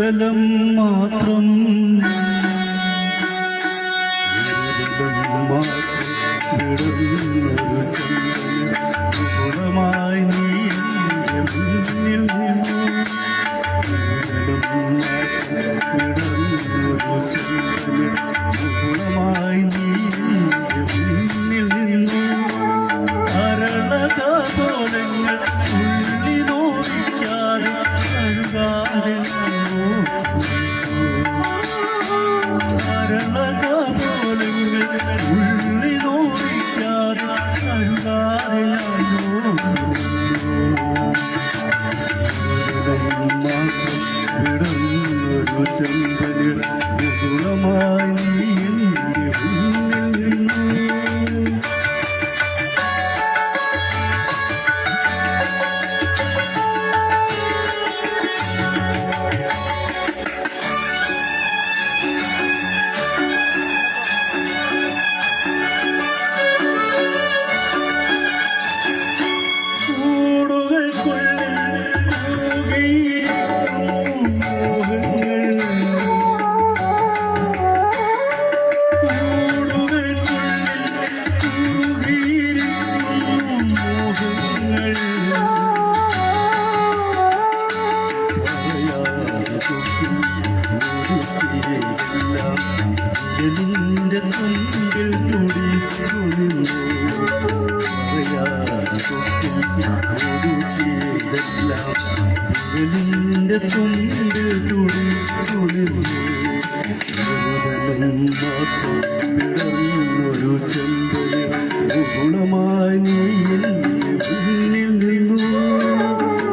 തലം മാത്രം ഗുണമായി നീ മുന്നിൽ നിന്നു ഗുണമായി നീ മുന്നിൽ നിന്നു അരണകാതോലങ്ങൾ ഉള്ളി നോക്കിക്കാതെ കഴുകാതെ അരണകാതോലങ്ങൾ ഉള്ളി നോക്കിക്കാതെ കഴുകാതെ മാത്രം വിടുന്നൊരു ചെമ്പനിൽ ഗുണമായി നീ എൻ്റെ മുന്നിൽ നിന്നു നിന്റെ തുമ്പിൽ തുടിച്ചുനിന്നു നിന്റെ തുമ്പിൽ തുടിച്ചുനിന്നു മാത്രം വിടർന്നൊരു ചെമ്പൊലി ഗുണമായി നീ എൻ്റെ മുന്നിൽ നിന്നു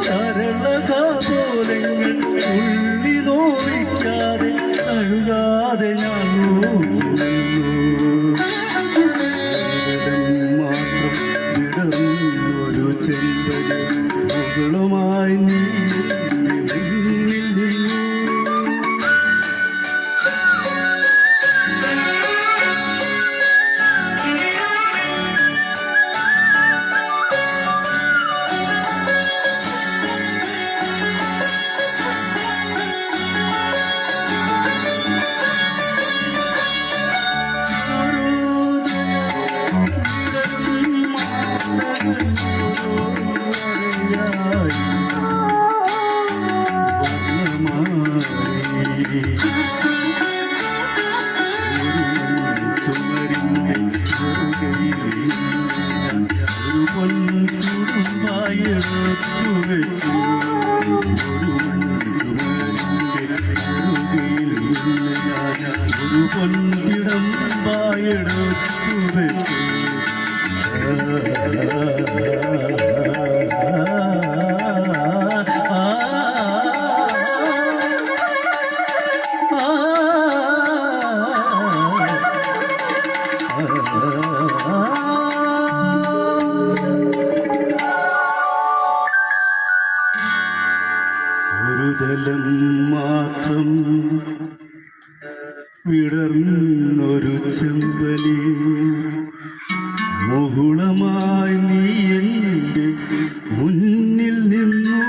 ചരളകാതോലങ്ങൾ ഉള്ളി നോവിക്കാതെ കഴുകാതെ ഞാൻ മാത്രം വിടർന്നൊരു ചെമ്പൊലി ഗുണമായി നീ മുന്നിൽ നിന്നു ഒരു പൊന്നിടം പായെടുത്തു വെച്ചു ഒരു തലം മാത്രം വിടർന്നൊരു ചെമ്പലി മുകുളമായി നീ എൻ്റെ മുന്നിൽ നിന്നു.